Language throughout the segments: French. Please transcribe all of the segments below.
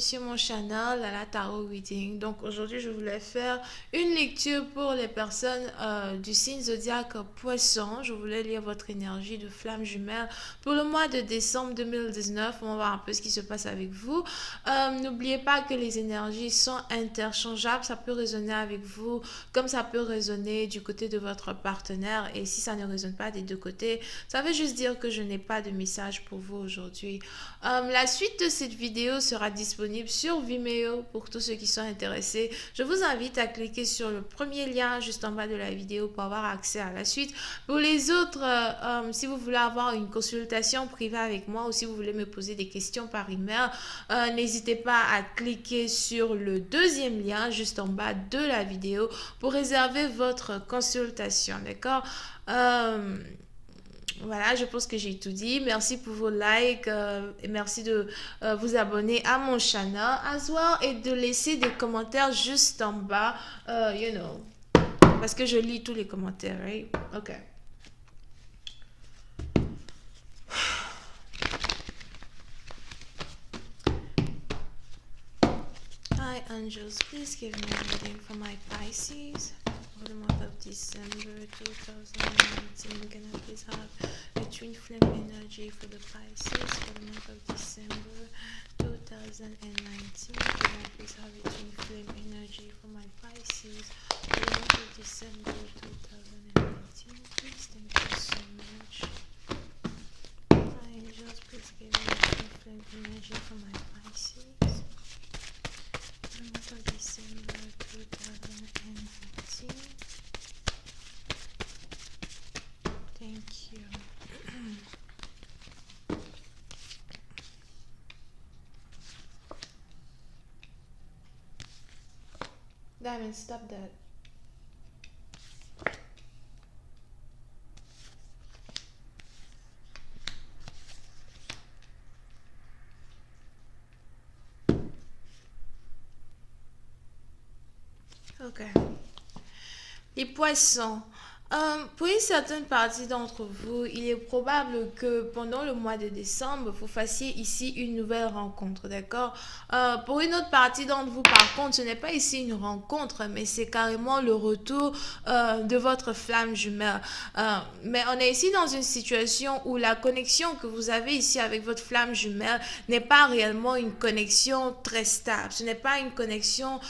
sur mon channel la Tarot Reading. Donc aujourd'hui, je voulais faire une lecture pour les personnes du signe zodiaque Poisson. Je voulais lire votre énergie de flamme jumelle pour le mois de décembre 2019. On va voir un peu ce qui se passe avec vous. N'oubliez pas que les énergies sont interchangeables. Ça peut résonner avec vous comme ça peut résonner du côté de votre partenaire. Et si ça ne résonne pas des deux côtés, ça veut juste dire que je n'ai pas de message pour vous aujourd'hui. La suite de cette vidéo sera disponible sur Vimeo pour tous ceux qui sont intéressés. Je vous invite à cliquer sur le premier lien juste en bas de la vidéo pour avoir accès à la suite. Pour les autres, si vous voulez avoir une consultation privée avec moi ou si vous voulez me poser des questions par email, n'hésitez pas à cliquer sur le deuxième lien juste en bas de la vidéo pour réserver votre consultation, d'accord? Voilà, je pense que j'ai tout dit. Merci pour vos likes et merci de vous abonner à mon channel as well et de laisser des commentaires juste en bas, parce que je lis tous les commentaires, right? Ok. Hi angels, please give me a reading for my Pisces for the month of December 2019. Can I please have a twin flame energy for the Pisces for the month of December 2019? Can I please have a twin flame energy for my Pisces for the month of December 2019? Please, thank you so much. Hi angels, please give me a twin flame energy for my Pisces for the month of December 2019. Thank you. Diamond, stop that. Ok. Les poissons. Pour une certaine partie d'entre vous, il est probable que pendant le mois de décembre, vous fassiez ici une nouvelle rencontre, d'accord? Pour une autre partie d'entre vous, par contre, ce n'est pas ici une rencontre, mais c'est carrément le retour de votre flamme jumelle. Mais on est ici dans une situation où la connexion que vous avez ici avec votre flamme jumelle n'est pas réellement une connexion très stable. Ce n'est pas une connexion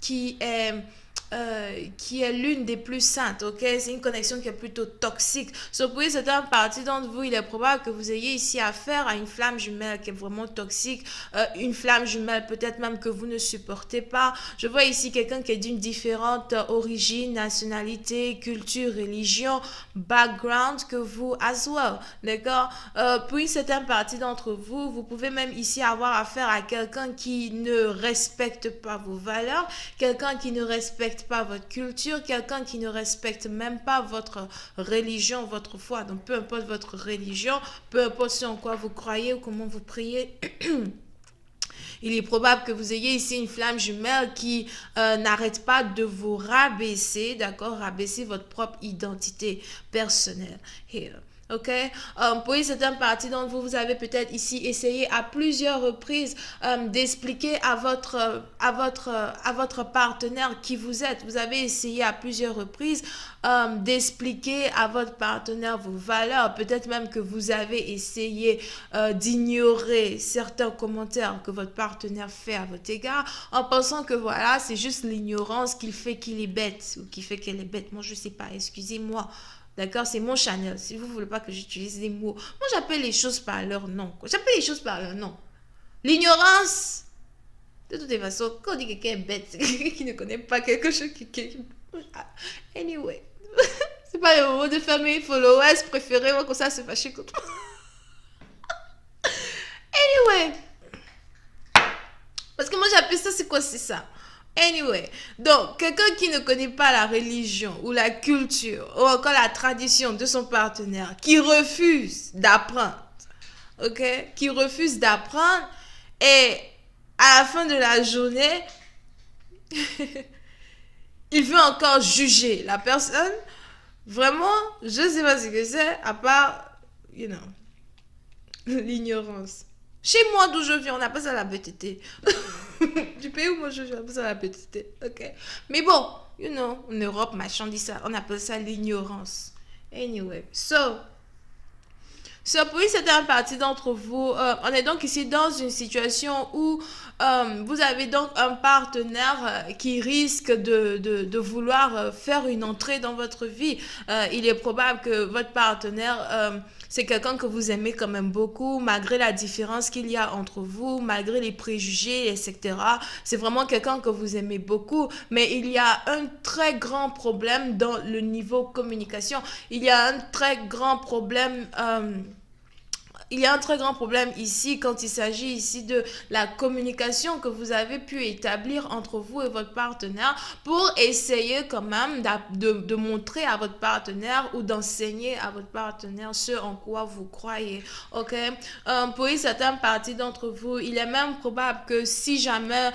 qui est l'une des plus saintes, ok? C'est une connexion qui est plutôt toxique. So, pour une certaine partie d'entre vous, il est probable que vous ayez ici affaire à une flamme jumelle qui est vraiment toxique, une flamme jumelle peut-être même que vous ne supportez pas. Je vois ici quelqu'un qui est d'une différente origine, nationalité, culture, religion, background que vous as well, d'accord? Pour une certaine partie d'entre vous, vous pouvez même ici avoir affaire à quelqu'un qui ne respecte pas vos valeurs, quelqu'un qui ne respecte pas votre culture, quelqu'un qui ne respecte même pas votre religion, votre foi. Donc peu importe votre religion, peu importe ce en quoi vous croyez ou comment vous priez, il est probable que vous ayez ici une flamme jumelle qui n'arrête pas de vous rabaisser, d'accord, rabaisser votre propre identité personnelle. Here. Ok, pour une certaine partie d'entre vous, vous avez peut-être ici essayé à plusieurs reprises d'expliquer à votre partenaire qui vous êtes. Vous avez essayé à plusieurs reprises d'expliquer à votre partenaire vos valeurs. Peut-être même que vous avez essayé d'ignorer certains commentaires que votre partenaire fait à votre égard en pensant que voilà, c'est juste l'ignorance qui fait qu'il est bête ou qui fait qu'elle est bête. Moi, je sais pas, excusez-moi. D'accord, c'est mon channel. Si vous ne voulez pas que j'utilise des mots, moi j'appelle les choses par leur nom. J'appelle les choses par leur nom. L'ignorance, de toutes les façons, quand on dit que quelqu'un est bête, c'est quelqu'un qui ne connaît pas quelque chose. Anyway, c'est pas le moment de faire mes followers préférés, moi, comme ça, se fâcher contre moi. Anyway, parce que moi j'appelle ça, c'est quoi, c'est ça? Anyway, donc quelqu'un qui ne connaît pas la religion ou la culture ou encore la tradition de son partenaire, qui refuse d'apprendre, ok, qui refuse d'apprendre et à la fin de la journée, il veut encore juger la personne. Vraiment, je ne sais pas ce que c'est à part, l'ignorance. Chez moi, d'où je viens, on appelle ça la BTT. Du pays où moi je viens, on appelle ça la BTT. Ok. Mais bon, en Europe, machin, dit ça, on appelle ça l'ignorance. Anyway, pour une certaine partie d'entre vous, on est donc ici dans une situation où vous avez donc un partenaire qui risque de vouloir faire une entrée dans votre vie. Il est probable que votre partenaire, c'est quelqu'un que vous aimez quand même beaucoup, malgré la différence qu'il y a entre vous, malgré les préjugés, etc. C'est vraiment quelqu'un que vous aimez beaucoup, mais il y a un très grand problème dans le niveau communication. Il y a un très grand problème... il y a un très grand problème ici quand il s'agit ici de la communication que vous avez pu établir entre vous et votre partenaire pour essayer quand même de montrer à votre partenaire ou d'enseigner à votre partenaire ce en quoi vous croyez. Ok? Pour une certaine partie d'entre vous, il est même probable que si jamais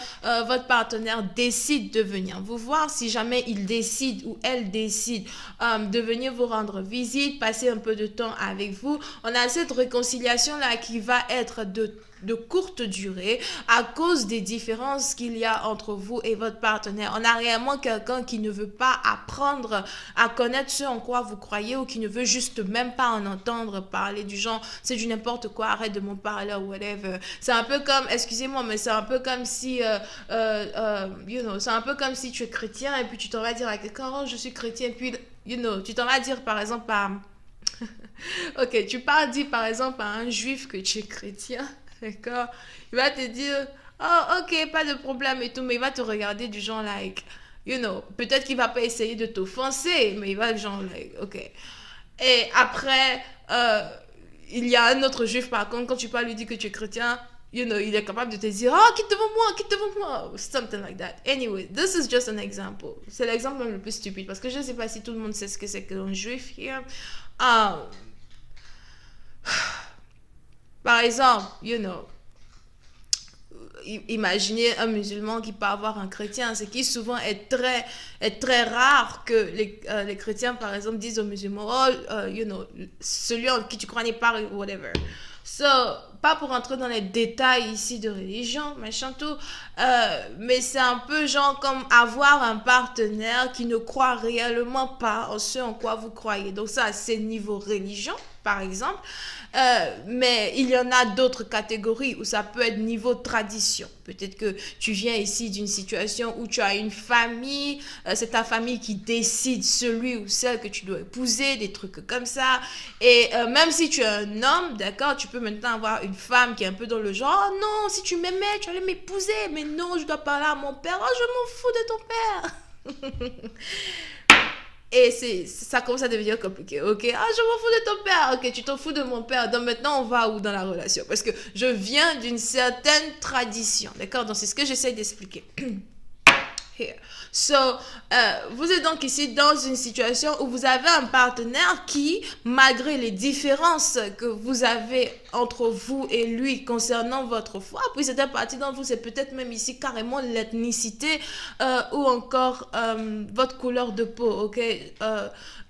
votre partenaire décide de venir vous voir, si jamais il décide ou elle décide de venir vous rendre visite, passer un peu de temps avec vous, on a cette réconciliation là qui va être de courte durée à cause des différences qu'il y a entre vous et votre partenaire. On a réellement quelqu'un qui ne veut pas apprendre à connaître ce en quoi vous croyez ou qui ne veut juste même pas en entendre parler du genre c'est du n'importe quoi, arrête de m'en parler ou whatever. C'est un peu comme, excusez-moi, mais c'est un peu comme si c'est un peu comme si tu es chrétien et puis tu t'en vas dire à quelqu'un oh je suis chrétien puis tu t'en vas dire par exemple à ok, tu pars dire par exemple à un juif que tu es chrétien, d'accord? Il va te dire, oh ok, pas de problème et tout, mais il va te regarder du genre like, peut-être qu'il va pas essayer de t'offenser, mais il va genre like, ok. Et après, il y a un autre juif par contre, quand tu parles lui dire que tu es chrétien, il est capable de te dire, oh quitte devant moi, something like that. Anyway, this is just an example. C'est l'exemple le plus stupide parce que je ne sais pas si tout le monde sait ce que c'est qu'un juif here. Par exemple, imaginez un musulman qui peut avoir un chrétien, ce qui souvent est très rare que les chrétiens, par exemple, disent aux musulmans, oh, celui en qui tu crois n'est pas, whatever. So, pas pour entrer dans les détails ici de religion, machin tout, mais c'est un peu genre comme avoir un partenaire qui ne croit réellement pas en ce en quoi vous croyez. Donc ça, c'est niveau religion, par exemple. Mais il y en a d'autres catégories où ça peut être niveau tradition. Peut-être que tu viens ici d'une situation où tu as une famille, c'est ta famille qui décide celui ou celle que tu dois épouser, des trucs comme ça. Et même si tu es un homme, d'accord, tu peux maintenant avoir une femme qui est un peu dans le genre, oh non, si tu m'aimais, tu allais m'épouser, mais non, je dois parler à mon père, oh je m'en fous de ton père. Et ça commence à devenir compliqué, ok? Ah, je m'en fous de ton père, ok, tu t'en fous de mon père, donc maintenant on va où dans la relation? Parce que je viens d'une certaine tradition, d'accord? Donc c'est ce que j'essaie d'expliquer. Here. So, vous êtes donc ici dans une situation où vous avez un partenaire qui, malgré les différences que vous avez entre vous et lui concernant votre foi, puis cette partie d'entre vous, c'est peut-être même ici carrément l'ethnicité ou encore votre couleur de peau, ok?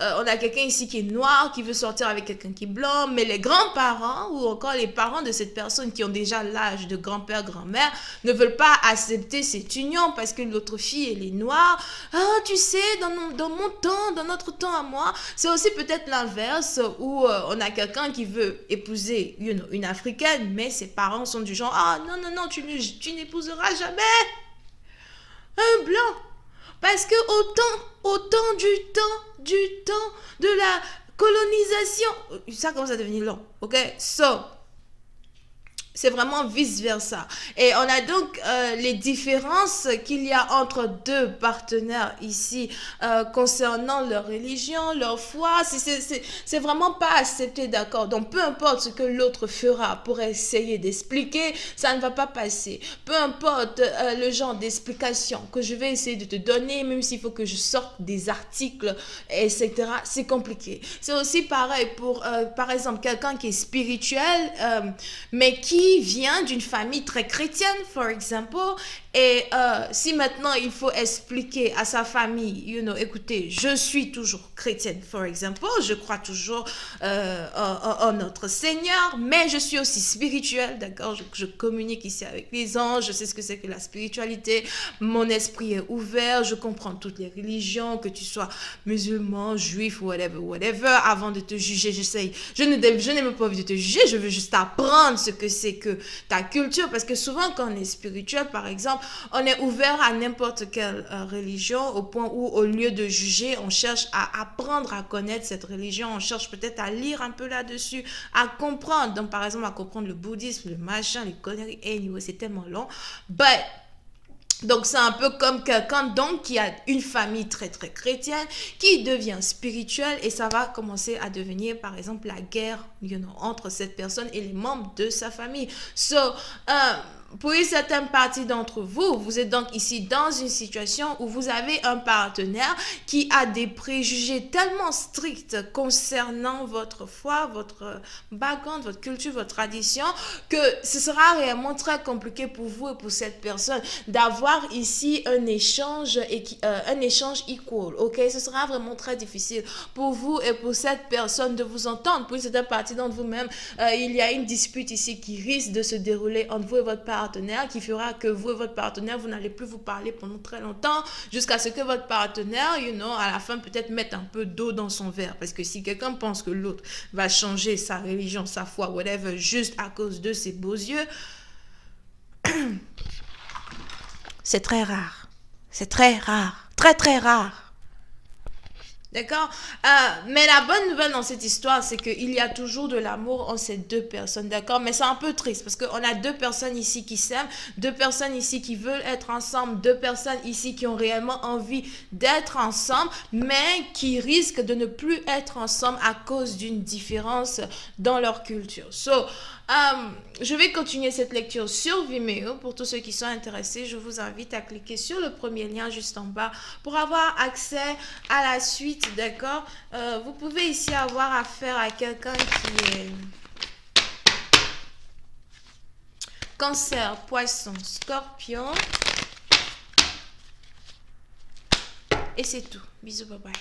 On a quelqu'un ici qui est noir, qui veut sortir avec quelqu'un qui est blanc, mais les grands-parents ou encore les parents de cette personne qui ont déjà l'âge de grand-père, grand-mère ne veulent pas accepter cette union parce que l'autre fille, elle est noire. Ah, tu sais, dans mon temps, dans notre temps à moi, c'est aussi peut-être l'inverse où on a quelqu'un qui veut épouser une africaine, mais ses parents sont du genre, ah non, tu n'épouseras jamais un blanc. Parce que autant du temps de la colonisation, ça commence à devenir long, ok? So, c'est vraiment vice-versa. Et on a donc les différences qu'il y a entre deux partenaires ici concernant leur religion, leur foi. C'est vraiment pas accepté, d'accord? Donc, peu importe ce que l'autre fera pour essayer d'expliquer, ça ne va pas passer. Peu importe le genre d'explication que je vais essayer de te donner, même s'il faut que je sorte des articles, etc., c'est compliqué. C'est aussi pareil pour, par exemple, quelqu'un qui est spirituel, mais qui qui vient d'une famille très chrétienne, par exemple, et si maintenant il faut expliquer à sa famille, écoutez, je suis toujours chrétienne, par exemple, je crois toujours en notre Seigneur, mais je suis aussi spirituelle, d'accord, je communique ici avec les anges, je sais ce que c'est que la spiritualité, mon esprit est ouvert, je comprends toutes les religions, que tu sois musulman, juif, whatever, avant de te juger, je n'aime pas envie de te juger, je veux juste apprendre ce que c'est que ta culture, parce que souvent quand on est spirituel, par exemple, on est ouvert à n'importe quelle religion, au point où au lieu de juger, on cherche à apprendre à connaître cette religion, on cherche peut-être à lire un peu là-dessus, à comprendre, donc par exemple à comprendre le bouddhisme, le machin, les conneries, anyway, c'est tellement long, donc c'est un peu comme quelqu'un donc qui a une famille très très chrétienne qui devient spirituelle et ça va commencer à devenir par exemple la guerre entre cette personne et les membres de sa famille. Pour une certaine partie d'entre vous, vous êtes donc ici dans une situation où vous avez un partenaire qui a des préjugés tellement stricts concernant votre foi, votre background, votre culture, votre tradition, que ce sera réellement très compliqué pour vous et pour cette personne d'avoir ici un échange equal, ok? Ce sera vraiment très difficile pour vous et pour cette personne de vous entendre. Pour une certaine partie d'entre vous-même, il y a une dispute ici qui risque de se dérouler entre vous et votre partenaire qui fera que vous et votre partenaire, vous n'allez plus vous parler pendant très longtemps jusqu'à ce que votre partenaire, à la fin peut-être mette un peu d'eau dans son verre. Parce que si quelqu'un pense que l'autre va changer sa religion, sa foi, whatever, juste à cause de ses beaux yeux, c'est très rare. C'est très rare. Très, très rare. D'accord? Mais la bonne nouvelle dans cette histoire, c'est qu'il y a toujours de l'amour en ces deux personnes. D'accord? Mais c'est un peu triste parce qu'on a deux personnes ici qui s'aiment, deux personnes ici qui veulent être ensemble, deux personnes ici qui ont réellement envie d'être ensemble, mais qui risquent de ne plus être ensemble à cause d'une différence dans leur culture. Je vais continuer cette lecture sur Vimeo. Pour tous ceux qui sont intéressés, je vous invite à cliquer sur le premier lien juste en bas pour avoir accès à la suite, d'accord? Vous pouvez ici avoir affaire à quelqu'un qui est Cancer, Poisson, Scorpion. Et c'est tout. Bisous, bye bye.